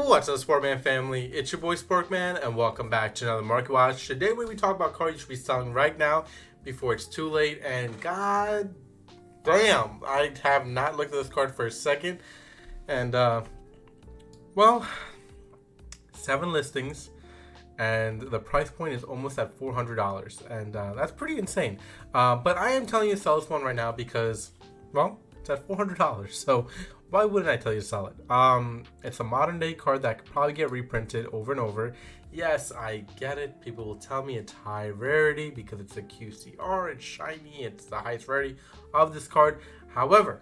What's up, Sparkman family? It's your boy Sparkman, and welcome back to another Market Watch. Today, when we talk about cards you should be selling right now before it's too late, and god damn, I have not looked at this card for a second. And, well, 7 listings, and the price point is almost at $400, and that's pretty insane. But I am telling you to sell this one right now because, well, it's at $400, so why wouldn't I tell you to sell it? It's a modern day card that could probably get reprinted over and over. Yes, I get it. People will tell me it's high rarity because it's a QCR, it's shiny, it's the highest rarity of this card. However,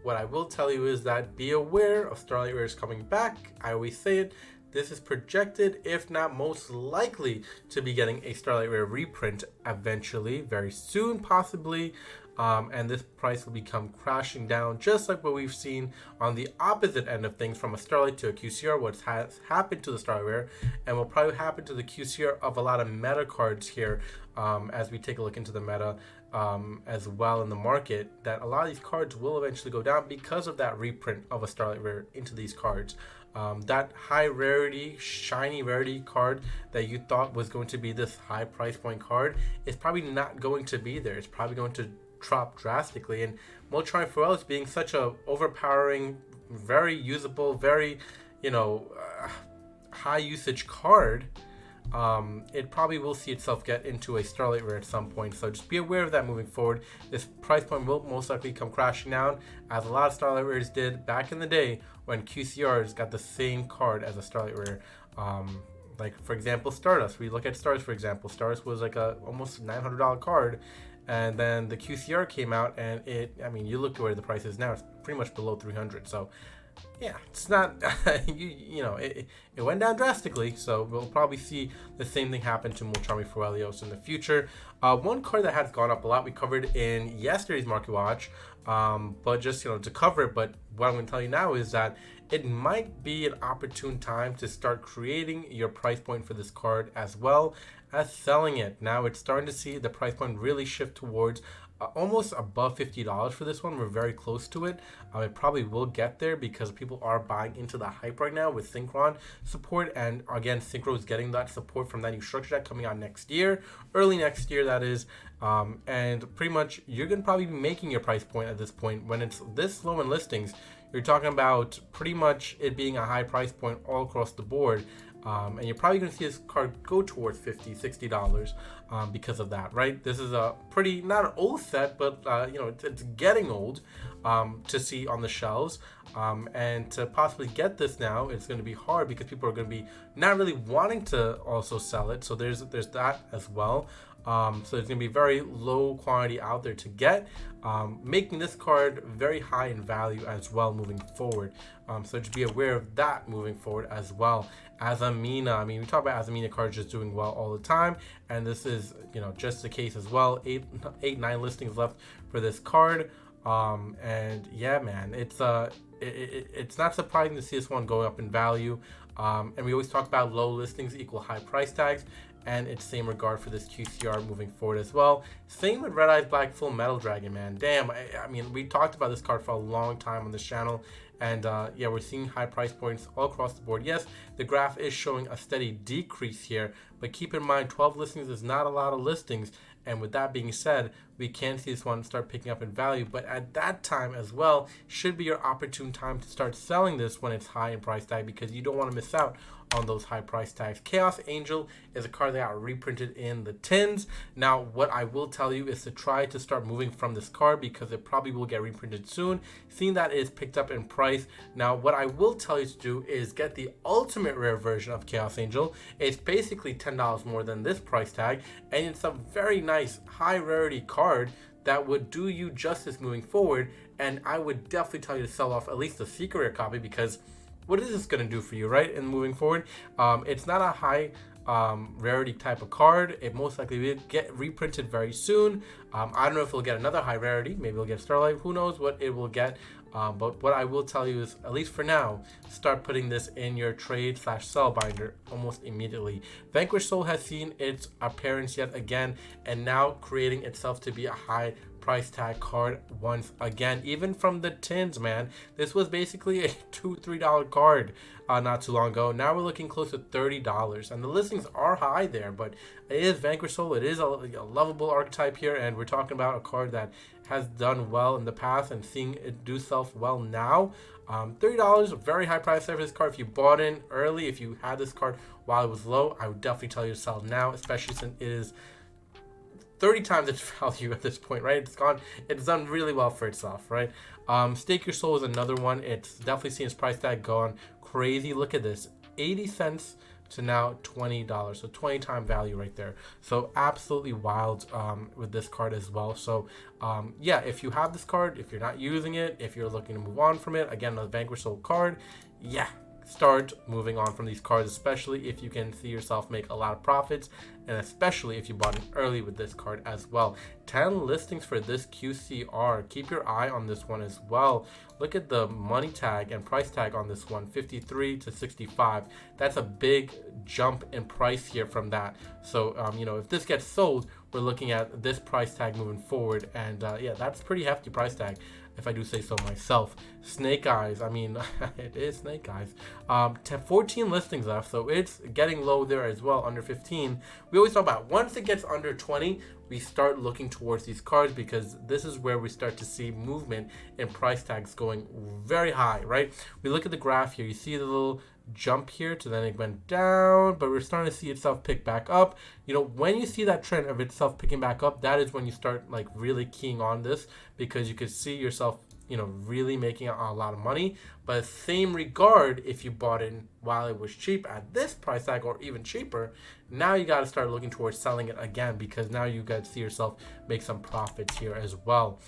what I will tell you is that be aware of Starlight Rares coming back. I always say it. This is projected, if not most likely, to be getting a Starlight Rare reprint eventually, very soon, possibly. And this price will become crashing down, just like what we've seen on the opposite end of things from a Starlight to a QCR, what has happened to the Starlight Rare, and will probably happen to the QCR of a lot of meta cards here, as we take a look into the meta as well in the market, that a lot of these cards will eventually go down because of that reprint of a Starlight Rare into these cards. That high rarity, shiny rarity card that you thought was going to be this high price point card is probably not going to be there. It's probably going to drop drastically, and Molotron Forellis being such a overpowering, very usable, very high usage card, it probably will see itself get into a Starlight Rare at some point. So just be aware of that moving forward. This price point will most likely come crashing down, as a lot of Starlight Rares did back in the day when QCRs got the same card as a Starlight Rare. Like for example, Stardust. We look at Stardust, for example. Stardust was like a almost $900 card. And then the QCR came out, and you look at where the price is now, it's pretty much below 300. So, yeah, it's not, it went down drastically. So we'll probably see the same thing happen to Molotron Forellios in the future. One card that has gone up a lot, we covered in yesterday's Market Watch, but just, to cover it. But what I'm going to tell you now is that it might be an opportune time to start creating your price point for this card as well as selling it. Now it's starting to see the price point really shift towards almost above $50 for this one. We're very close to it. It probably will get there because people are buying into the hype right now with Synchron support, and again, Synchro is getting that support from that new structure deck coming out next year, early next year that is, and pretty much you're gonna probably be making your price point at this point. When it's this low in listings, you're talking about pretty much it being a high price point all across the board. And you're probably going to see this card go towards $50, $60 because of that, right? This is a pretty, not an old set, but, it's getting old to see on the shelves. And to possibly get this now, it's going to be hard because people are going to be not really wanting to also sell it. So there's that as well. So it's going to be very low quantity out there to get, making this card very high in value as well moving forward. So just be aware of that moving forward as well. Azamina, we talk about Azamina cards just doing well all the time, and this is, just the case as well. 9 listings left for this card. And yeah, man, it's not surprising to see this one going up in value. And we always talk about low listings equal high price tags, and it's same regard for this QCR moving forward as well. Same with Red Eyes Black Full Metal Dragon, man. Damn, we talked about this card for a long time on this channel, and yeah, we're seeing high price points all across the board. Yes, the graph is showing a steady decrease here, but keep in mind 12 listings is not a lot of listings. And with that being said, we can see this one start picking up in value, but at that time as well should be your opportune time to start selling this when it's high in price tag, because you don't want to miss out on those high price tags. Chaos Angel is a card that got reprinted in the tins. Now, what I will tell you is to try to start moving from this card because it probably will get reprinted soon, seeing that it's picked up in price. Now, what I will tell you to do is get the ultimate rare version of Chaos Angel. It's basically $10 more than this price tag, and it's a very nice high rarity card that would do you justice moving forward. And I would definitely tell you to sell off at least the secret rare copy, because what is this going to do for you, right? And moving forward, it's not a high rarity type of card. It most likely will get reprinted very soon. I don't know if it'll get another high rarity. Maybe it'll get Starlight. Who knows what it will get. But what I will tell you is, at least for now, start putting this in your trade/sell binder almost immediately. Vanquish Soul has seen its appearance yet again, and now creating itself to be a high price tag card once again. Even from the tins, man, this was basically a $2-3 card not too long ago. Now we're looking close to $30, and the listings are high there, but it is Vanquish Soul. It is a lovable archetype here, and we're talking about a card that has done well in the past and seeing it do self well now. $30, a very high price tag for this card. If you bought in early, if you had this card while it was low, I would definitely tell you to sell now, especially since it is 30 times its value at this point, right? It's done really well for itself, right? Stake Your Soul is another one. It's definitely seen its price tag gone crazy. Look at this, 80 cents to now $20, so 20 time value right there. So absolutely wild with this card as well. So yeah, if you have this card, if you're not using it, if you're looking to move on from it, again, the Vanquish Soul card, yeah, start moving on from these cards, especially if you can see yourself make a lot of profits, and especially if you bought in early with this card as well. 10 listings for this QCR. Keep your eye on this one as well. Look at the money tag and price tag on this one, 53 to 65. That's a big jump in price here from that. So you know, if this gets sold, we're looking at this price tag moving forward, and yeah, that's pretty hefty price tag, if I do say so myself. Snake Eyes, I mean, it is Snake Eyes. 14 listings left, so it's getting low there as well, under 15. We always talk about once it gets under 20, we start looking towards these cards, because this is where we start to see movement in price tags going very high, right? We look at the graph here, you see the little jump here to then it went down, but we're starting to see itself pick back up. You know, when you see that trend of itself picking back up, that is when you start like really keying on this, because you could see yourself, you know, really making a lot of money. But same regard, if you bought in while it was cheap at this price tag or even cheaper, now you got to start looking towards selling it again, because now you got to see yourself make some profits here as well.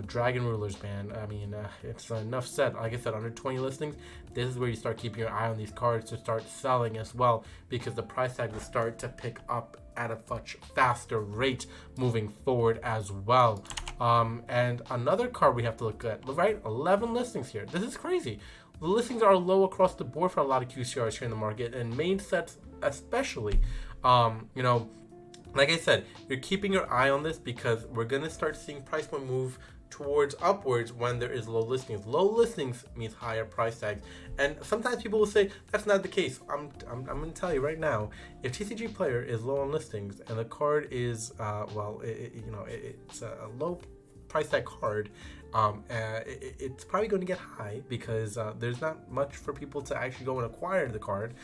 Dragon Rulers, man, I mean, it's enough said. Like I said, under 20 listings, this is where you start keeping your eye on these cards to start selling as well, because the price tag will start to pick up at a much faster rate moving forward as well. And another card we have to look at, right? 11 listings here. This is crazy. The listings are low across the board for a lot of QCRs here in the market, and main sets especially. You know, like I said, you're keeping your eye on this, because we're going to start seeing price point move towards upwards when there is low listings. Low listings means higher price tags. And sometimes people will say that's not the case. I'm going to tell you right now, if TCG Player is low on listings and the card is, well, it's a low price tag card, it's probably going to get high, because there's not much for people to actually go and acquire the card.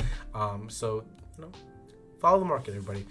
So, you know, follow the market, everybody.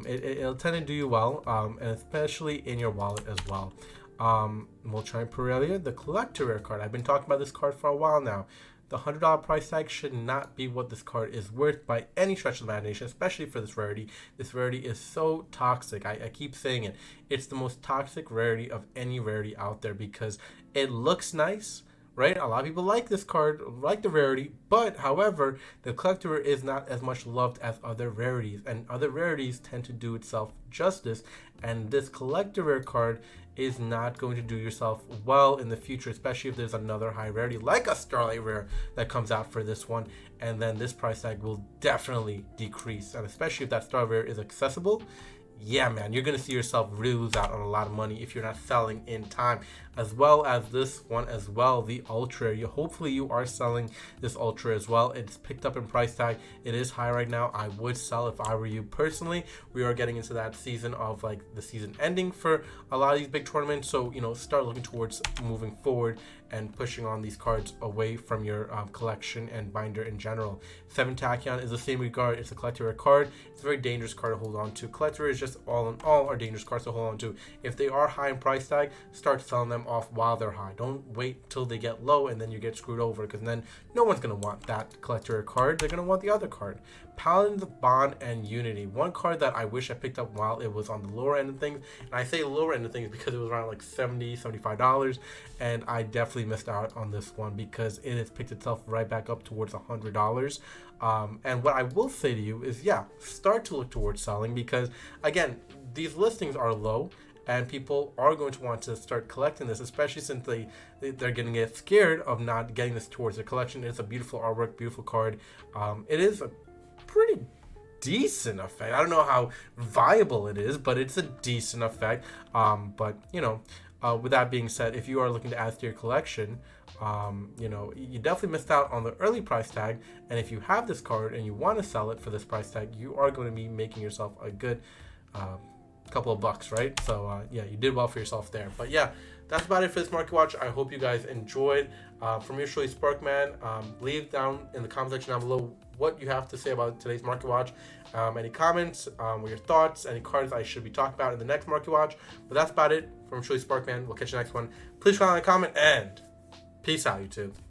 It'll tend to do you well, and especially in your wallet as well. Molchine Perelia, the collector rare card. I've been talking about this card for a while now. The $100 price tag should not be what this card is worth by any stretch of the imagination, especially for this rarity. This rarity is so toxic. I keep saying it. It's the most toxic rarity of any rarity out there, because it looks nice, right? A lot of people like this card, like the rarity, but however, the collector is not as much loved as other rarities, and other rarities tend to do itself justice, and this collector rare card is not going to do yourself well in the future, especially if there's another high rarity like a Starlight Rare that comes out for this one, and then this price tag will definitely decrease, and especially if that Starlight Rare is accessible. Yeah, man, you're going to see yourself really lose out on a lot of money if you're not selling in time, as well as this one as well, the Ultra. Hopefully you are selling this Ultra as well. It's picked up in price tag. It is high right now. I would sell if I were you personally. We are getting into that season of like the season ending for a lot of these big tournaments. So, you know, start looking towards moving forward and pushing on these cards away from your collection and binder in general. 7 Tachyon is the same regard. It's a collector rare card. It's a very dangerous card to hold on to. Collector is just all in all are dangerous cards to hold on to. If they are high in price tag, start selling them off while they're high. Don't wait till they get low and then you get screwed over, because then no one's going to want that collector rare card. They're going to want the other card. Paladins, Bond, and Unity. One card that I wish I picked up while it was on the lower end of things. And I say lower end of things because it was around like $70, $75. And I definitely missed out on this one because it has picked itself right back up towards $100. And what I will say to you is, yeah, start to look towards selling, because again, these listings are low and people are going to want to start collecting this, especially since they're going to get scared of not getting this towards their collection. It's a beautiful artwork, beautiful card. It is a pretty decent effect. I don't know how viable it is, but it's a decent effect. But you know, with that being said, if you are looking to add to your collection, you know, you definitely missed out on the early price tag. And if you have this card and you want to sell it for this price tag, you are going to be making yourself a good couple of bucks, right? So yeah, you did well for yourself there. But yeah, that's about it for this market watch. I hope you guys enjoyed. From your truly, Sparkman, leave down in the comment section down below what you have to say about today's market watch. Any comments, with your thoughts, any cards I should be talking about in the next market watch. But that's about it from truly, Sparkman. We'll catch you next one. Please comment, and peace out, YouTube.